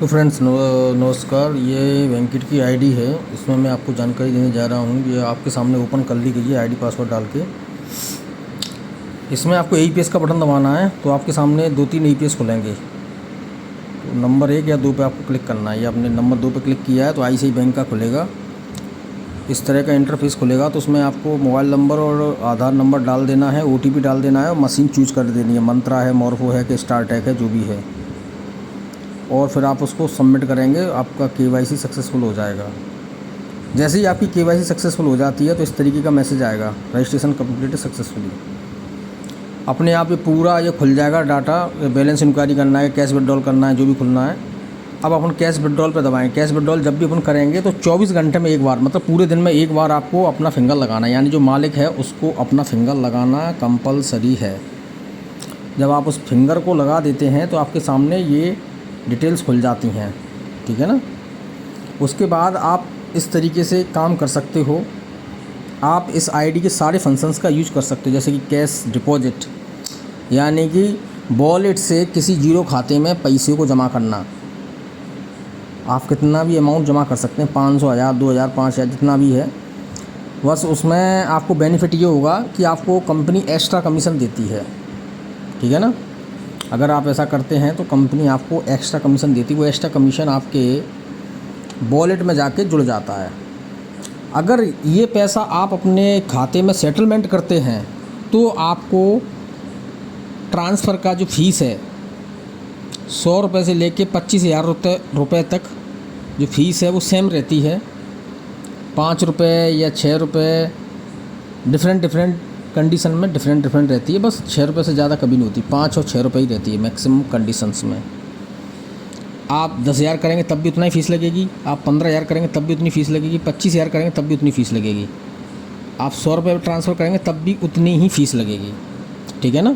तो फ्रेंड्स नमस्कार। ये वेंकट की आईडी है। इसमें मैं आपको जानकारी देने जा रहा हूँ। ये आपके सामने ओपन कर ली गई है आईडी पासवर्ड डाल के। इसमें आपको APS का बटन दबाना है तो आपके सामने 2-3 APS खुलेंगे। तो नंबर 1 या 2 पे आपको क्लिक करना है। या आपने नंबर 2 पे क्लिक किया है तो ICICI बैंक का खुलेगा। इस तरह का इंटरफेस खुलेगा। तो उसमें आपको मोबाइल नंबर और आधार नंबर डाल देना है, OTP डाल देना है और मशीन चूज़ कर देनी है। मंत्रा है, मोरफो है कि स्टारटेक है, जो भी है। और फिर आप उसको सबमिट करेंगे, आपका KYC सक्सेसफुल हो जाएगा। जैसे ही आपकी KYC सक्सेसफुल हो जाती है तो इस तरीके का मैसेज आएगा, रजिस्ट्रेशन कंप्लीट सक्सेसफुली। अपने आप ये पूरा ये खुल जाएगा डाटा। बैलेंस इंक्वायरी करना है, कैश विड्रॉल करना है, जो भी खुलना है। अब अपन कैश विड्रॉल पे दबाएं। कैश विड्रॉल जब भी अपन करेंगे तो 24 घंटे में एक बार, मतलब पूरे दिन में एक बार आपको अपना फिंगर लगाना है। यानी जो मालिक है उसको अपना फिंगर लगाना कंपलसरी है। जब आप उस फिंगर को लगा देते हैं तो आपके सामने ये डिटेल्स खुल जाती हैं, ठीक है ना। उसके बाद आप इस तरीके से काम कर सकते हो। आप इस आईडी के सारे फंक्शंस का यूज कर सकते हो, जैसे कि कैश डिपॉजिट, यानी कि वॉलेट से किसी जीरो खाते में पैसे को जमा करना। आप कितना भी अमाउंट जमा कर सकते हैं, 500, 1000, 2000, 5000, जितना भी है। बस उसमें आपको बेनिफिट ये होगा कि आपको कंपनी एक्स्ट्रा कमीशन देती है, ठीक है ना। अगर आप ऐसा करते हैं तो कंपनी आपको एक्स्ट्रा कमीशन देती है। वो एक्स्ट्रा कमीशन आपके वॉलेट में जाके जुड़ जाता है। अगर ये पैसा आप अपने खाते में सेटलमेंट करते हैं तो आपको ट्रांसफ़र का जो फ़ीस है 100 रुपये से लेके 25,000 रुपये तक जो फ़ीस है वो सेम रहती है। 5 रुपये या 6 रुपये डिफरेंट कंडीशन में डिफरेंट रहती है। बस 6 रुपये से ज़्यादा कभी नहीं होती, 5 और 6 रुपये ही रहती है मैक्सिमम कंडीशंस में। आप 10,000 करेंगे तब भी उतना ही फ़ीस लगेगी। आप 15,000 करेंगे तब भी उतनी फ़ीस लगेगी। 25,000 करेंगे तब भी उतनी फ़ीस लगेगी। आप 100 रुपये ट्रांसफ़र करेंगे तब भी उतनी ही फ़ीस लगेगी, ठीक है ना।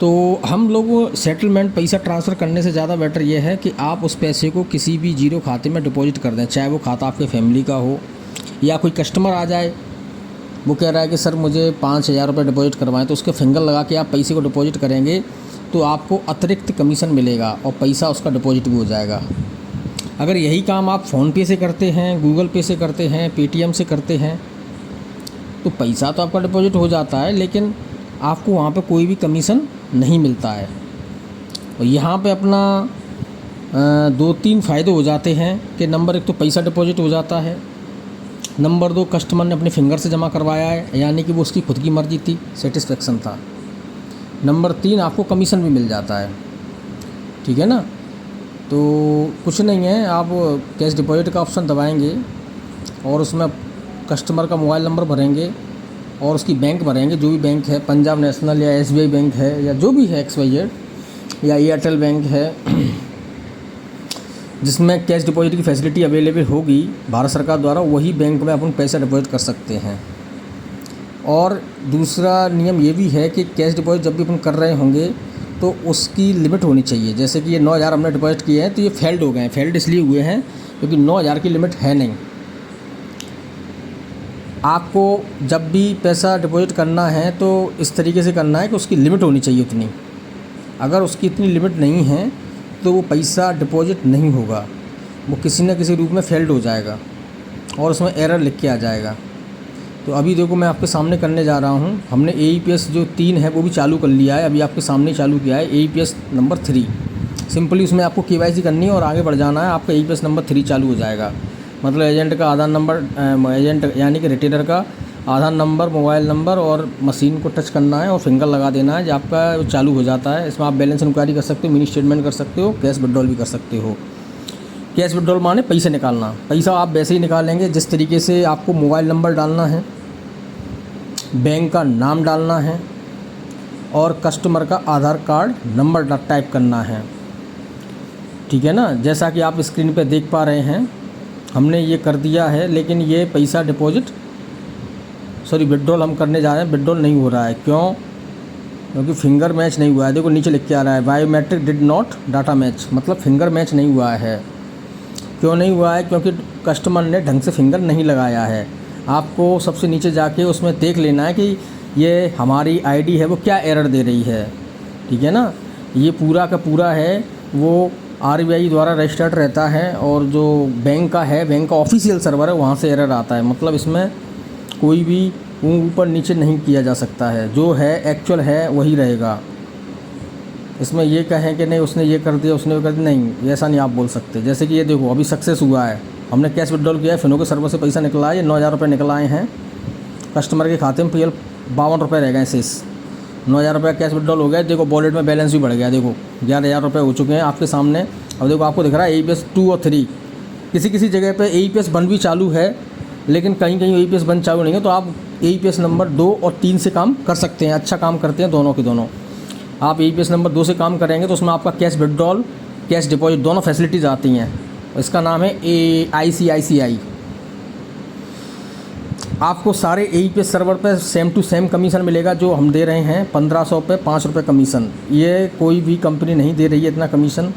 तो हम लोग सेटलमेंट पैसा ट्रांसफ़र करने से ज़्यादा बेटर ये है कि आप उस पैसे को किसी भी जीरो खाते में डिपॉजिट कर दें। चाहे वो खाता आपके फैमिली का हो या कोई कस्टमर आ जाए, वो कह रहा है कि सर मुझे 5,000 रुपये डिपॉजिट करवाएं, तो उसके फिंगर लगा के आप पैसे को डिपॉजिट करेंगे तो आपको अतिरिक्त कमीशन मिलेगा और पैसा उसका डिपॉजिट भी हो जाएगा। अगर यही काम आप फ़ोनपे से करते हैं, गूगल पे से करते हैं, पेटीएम से करते हैं तो पैसा तो आपका डिपॉजिट हो जाता है, लेकिन आपको वहाँ पे कोई भी कमीशन नहीं मिलता है। और यहाँ पे अपना 2-3 फ़ायदे हो जाते हैं कि नंबर 1 तो पैसा डिपॉजिट हो जाता है, नंबर 2 कस्टमर ने अपने फिंगर से जमा करवाया है, यानी कि वो उसकी खुद की मर्ज़ी थी, सेटिस्फेक्शन था। नंबर 3 आपको कमीशन भी मिल जाता है, ठीक है ना। तो कुछ नहीं है, आप कैश डिपॉजिट का ऑप्शन दबाएंगे और उसमें कस्टमर का मोबाइल नंबर भरेंगे और उसकी बैंक भरेंगे, जो भी बैंक है, पंजाब नेशनल या SBI बैंक है या जो भी है XYZ या एयरटेल बैंक है, जिसमें कैश डिपॉजिट की फैसिलिटी अवेलेबल होगी भारत सरकार द्वारा, वही बैंक में अपन पैसा डिपॉजिट कर सकते हैं। और दूसरा नियम ये भी है कि कैश डिपॉजिट जब भी अपन कर रहे होंगे तो उसकी लिमिट होनी चाहिए। जैसे कि ये 9,000 हमने डिपॉजिट किए हैं तो ये फेल्ड हो गए हैं। फेल्ड इसलिए हुए हैं क्योंकि 9,000 की लिमिट है नहीं। आपको जब भी पैसा डिपॉजिट करना है तो इस तरीके से करना है कि उसकी लिमिट होनी चाहिए उतनी। अगर उसकी इतनी लिमिट नहीं है तो वो पैसा डिपॉजिट नहीं होगा, वो किसी न किसी रूप में फेल्ड हो जाएगा और उसमें एरर लिख के आ जाएगा। तो अभी देखो मैं आपके सामने करने जा रहा हूँ। हमने AEPS जो 3 है वो भी चालू कर लिया है, अभी आपके सामने चालू किया है AEPS नंबर 3। सिंपली उसमें आपको KYC करनी है और आगे बढ़ जाना है। आपका AEPS नंबर 3 चालू हो जाएगा। मतलब एजेंट का आधार नंबर, एजेंट यानी कि रिटेलर का आधार नंबर, मोबाइल नंबर और मशीन को टच करना है और फिंगर लगा देना है, जो आपका चालू हो जाता है। इसमें आप बैलेंस इंक्वायरी कर सकते हो, मिनी स्टेटमेंट कर सकते हो, कैश विड्रॉल भी कर सकते हो। कैश विड्रॉल माने पैसे निकालना। पैसा आप वैसे ही निकालेंगे जिस तरीके से आपको मोबाइल नंबर डालना है, बैंक का नाम डालना है और कस्टमर का आधार कार्ड नंबर टाइप करना है, ठीक है ना। जैसा कि आप स्क्रीन पे देख पा रहे हैं, हमने ये कर दिया है। लेकिन ये पैसा विड्रॉल हम करने जा रहे हैं, विड्रॉल नहीं हो रहा है। क्यों? क्योंकि फिंगर मैच नहीं हुआ है। देखो नीचे लिख के आ रहा है biometric did not data match, मतलब फिंगर मैच नहीं हुआ है। क्यों नहीं हुआ है? क्योंकि कस्टमर ने ढंग से फिंगर नहीं लगाया है। आपको सबसे नीचे जाके उसमें देख लेना है कि ये हमारी आईडी है वो क्या एरर दे रही है, ठीक है ना। ये पूरा का पूरा है वो RBI द्वारा रजिस्टर्ड रहता है, और जो बैंक का ऑफिशियल सर्वर है वहाँ से एरर आता है। मतलब इसमें कोई भी ऊपर नीचे नहीं किया जा सकता है, जो है एक्चुअल है वही रहेगा। इसमें ये कहें कि नहीं उसने ये कर दिया उसने वो कर दिया, नहीं ऐसा नहीं आप बोल सकते। जैसे कि ये देखो अभी सक्सेस हुआ है, हमने कैश विड्रॉल किया है, फिनो के सर्वर से पैसा निकला है, ये 9,000 रुपये निकल आए हैं कस्टमर के खाते में। केवल 52 रुपये रह गए शेष। 9,000 रुपये कैश विड्रॉल हो गया। देखो वॉलेट में बैलेंस भी बढ़ गया, देखो 11,000 रुपये हो चुके हैं आपके सामने। अब देखो आपको दिख रहा है AEPS 2 और 3, किसी जगह पे AEPS 1 भी चालू है, लेकिन कहीं AEPS 1 चालू नहीं है। तो आप AEPS नंबर 2 और 3 से काम कर सकते हैं। अच्छा काम करते हैं दोनों के दोनों। आप AEPS नंबर 2 से काम करेंगे तो उसमें आपका कैश विड्रॉल कैश डिपॉजिट दोनों फैसिलिटीज़ आती हैं। इसका नाम है ICICI। आपको सारे AEPS सर्वर पे सेम टू सेम कमीशन मिलेगा जो हम दे रहे हैं 1500 पे 5 रुपये कमीशन। ये कोई भी कंपनी नहीं दे रही है इतना कमीशन।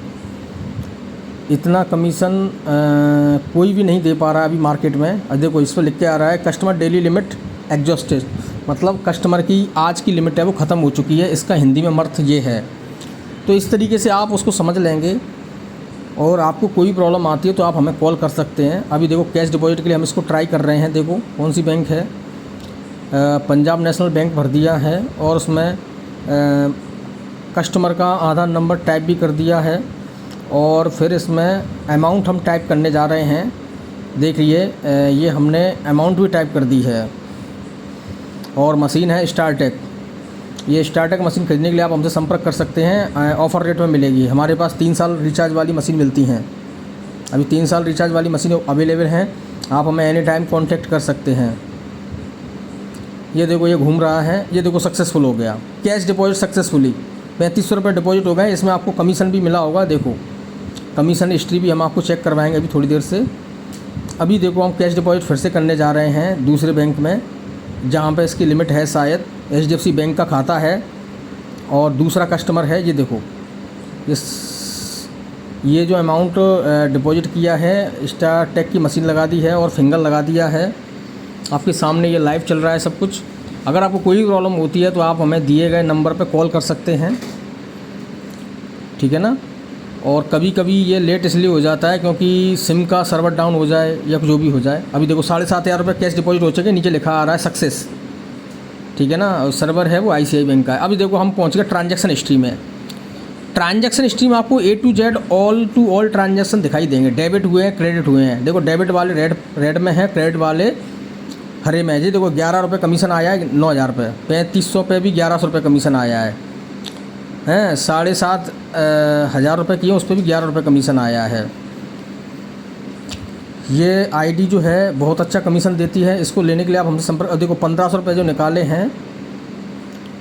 कोई भी नहीं दे पा रहा है अभी मार्केट में। अब देखो इस पर लिख के आ रहा है कस्टमर डेली लिमिट एग्जॉस्टेड, मतलब कस्टमर की आज की लिमिट है वो ख़त्म हो चुकी है। इसका हिंदी में अर्थ ये है। तो इस तरीके से आप उसको समझ लेंगे, और आपको कोई प्रॉब्लम आती है तो आप हमें कॉल कर सकते हैं। अभी देखो कैश डिपॉजिट के लिए हम इसको ट्राई कर रहे हैं। देखो कौन सी बैंक है, पंजाब नेशनल बैंक भर दिया है, और उसमें कस्टमर का आधार नंबर टाइप भी कर दिया है, और फिर इसमें अमाउंट हम टाइप करने जा रहे हैं। देखिए ये हमने अमाउंट भी टाइप कर दी है, और मशीन है स्टारटेक। ये स्टारटेक मशीन खरीदने के लिए आप हमसे संपर्क कर सकते हैं। ऑफ़र रेट में मिलेगी। हमारे पास 3 साल रिचार्ज वाली मशीन मिलती हैं। अभी 3 साल रिचार्ज वाली मशीन अवेलेबल हैं। आप हमें एनी टाइम कांटेक्ट कर सकते हैं। ये देखो ये घूम रहा है, ये देखो सक्सेसफुल हो गया कैश डिपॉजिट सक्सेसफुली। 3500 रुपये डिपॉजिट हो गए। इसमें आपको कमीशन भी मिला होगा। देखो कमीशन हिस्ट्री भी हम आपको चेक करवाएंगे अभी थोड़ी देर से। अभी देखो हम कैश डिपॉजिट फिर से करने जा रहे हैं दूसरे बैंक में, जहाँ पे इसकी लिमिट है शायद HDFC बैंक का खाता है और दूसरा कस्टमर है। ये देखो ये जो अमाउंट डिपॉजिट किया है स्टारटेक की मशीन लगा दी है और फिंगर लगा दिया है। आपके सामने ये लाइव चल रहा है सब कुछ। अगर आपको कोई प्रॉब्लम होती है तो आप हमें दिए गए नंबर पर कॉल कर सकते हैं, ठीक है ना। और कभी कभी ये लेट इसलिए हो जाता है क्योंकि सिम का सर्वर डाउन हो जाए या जो भी हो जाए। अभी देखो 7,500 रुपये कैश डिपॉजिट हो चुके, नीचे लिखा आ रहा है सक्सेस, ठीक है ना। सर्वर है वो ICICI बैंक का है। अभी देखो हम पहुंच गए ट्रांजैक्शन हिस्ट्री में। ट्रांजैक्शन हिस्ट्री में आपको A to Z all transaction दिखाई देंगे। डेबिट हुए हैं, क्रेडिट हुए हैं। देखो डेबिट वाले रेड में है, क्रेडिट वाले हरे में है। जी देखो 11 रुपये कमीशन आया है 9,000 रुपये। 3500 पे भी 1100 रुपये कमीशन आया है। 7,500 रुपये किए उस पर भी 11 रुपये कमीशन आया है। ये ID जो है बहुत अच्छा कमीशन देती है। इसको लेने के लिए आप हमसे संपर्क। देखो 1500 रुपये जो निकाले हैं,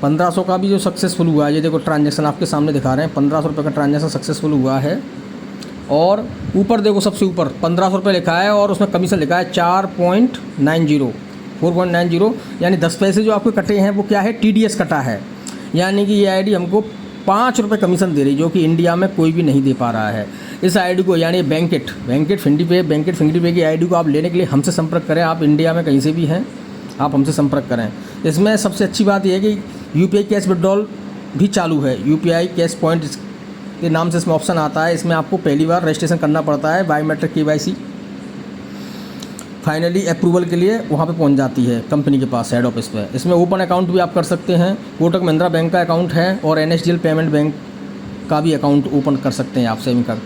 1500 का भी जो सक्सेसफुल हुआ है। ये देखो ट्रांजैक्शन आपके सामने दिखा रहे हैं, 1500 रुपये का ट्रांजैक्शन सक्सेसफुल हुआ है। और ऊपर देखो सबसे ऊपर 1500 रुपये लिखा है और उसमें कमीशन लिखा है 4.90 यानी 10 पैसे जो आपके कटे हैं वो क्या है, TDS कटा है। यानी कि ये ID हमको 5 रुपये कमीशन दे रही, जो कि इंडिया में कोई भी नहीं दे पा रहा है। इस ID को यानी बैंकेट फिंगरी पे की ID को आप लेने के लिए हमसे संपर्क करें। आप इंडिया में कहीं से भी हैं आप हमसे संपर्क करें। इसमें सबसे अच्छी बात यह है कि UPI कैश विड्रॉल भी चालू है। UPI कैश पॉइंट के नाम से इसमें ऑप्शन आता है। इसमें आपको पहली बार रजिस्ट्रेशन करना पड़ता है, बायोमेट्रिक KYC। फाइनली अप्रूवल के लिए वहाँ पे पहुँच जाती है कंपनी के पास, हेड ऑफिस पे। इसमें ओपन अकाउंट भी आप कर सकते हैं। कोटक महिंद्रा बैंक का अकाउंट है और NSDL पेमेंट बैंक का भी अकाउंट ओपन कर सकते हैं आप सेविंग कर।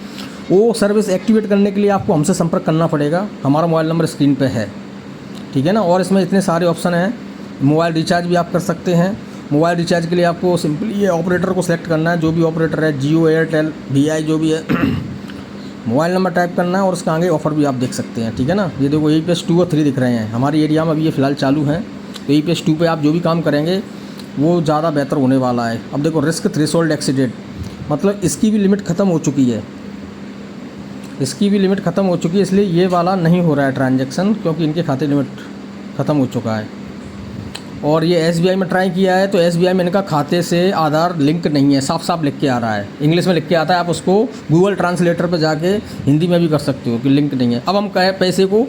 वो सर्विस एक्टिवेट करने के लिए आपको हमसे संपर्क करना पड़ेगा। हमारा मोबाइल नंबर स्क्रीन पे है, ठीक है ना। और इसमें इतने सारे ऑप्शन हैं। मोबाइल रिचार्ज भी आप कर सकते हैं। मोबाइल रिचार्ज के लिए आपको सिंपली ये ऑपरेटर को सिलेक्ट करना है, जो भी ऑपरेटर है, जियो, एयरटेल, VI जो भी है। मोबाइल नंबर टाइप करना है और उसका आगे ऑफ़र भी आप देख सकते हैं, ठीक है ना। ये देखो AEPS 2 और 3 दिख रहे हैं हमारी एरिया में, अभी ये फ़िलहाल चालू हैं। तो AEPS 2 पे आप जो भी काम करेंगे वो ज़्यादा बेहतर होने वाला है। अब देखो रिस्क थ्रेशोल्ड एक्सीडेड, मतलब इसकी भी लिमिट ख़त्म हो चुकी है। इसलिए ये वाला नहीं हो रहा है ट्रांजैक्शन, क्योंकि इनके खाते लिमिट ख़त्म हो चुका है। और ये SBI में ट्राई किया है तो SBI में इनका खाते से आधार लिंक नहीं है, साफ साफ लिख के आ रहा है, इंग्लिश में लिख के आता है। आप उसको गूगल ट्रांसलेटर पर जाके हिंदी में भी कर सकते हो कि लिंक नहीं है। अब हम कहें पैसे को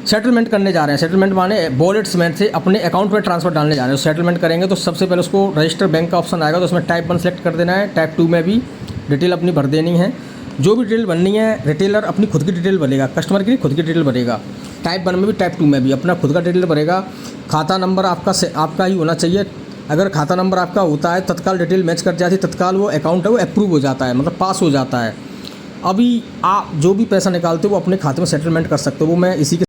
सेटलमेंट करने जा रहे हैं। सेटलमेंट माने वॉलेट्स में से अपने अकाउंट में ट्रांसफ़र डालने जा रहे हैं। सेटलमेंट करेंगे तो सबसे पहले उसको रजिस्टर बैंक का ऑप्शन आएगा, तो उसमें टाइप 1 सेलेक्ट कर देना है। टाइप 2 में भी डिटेल अपनी भर देनी है। जो भी डिटेल बननी है रिटेलर अपनी खुद की डिटेल भरेगा, कस्टमर की खुद की डिटेल भरेगा। टाइप 1 में भी टाइप 2 में भी अपना खुद का डिटेल भरेगा। खाता नंबर आपका ही होना चाहिए। अगर खाता नंबर आपका होता है तत्काल डिटेल मैच कर जाती है, तत्काल वो अकाउंट है वो अप्रूव हो जाता है, मतलब पास हो जाता है। अभी आप जो भी पैसा निकालते हो वो अपने खाते में सेटलमेंट कर सकते हो। वो मैं इसी के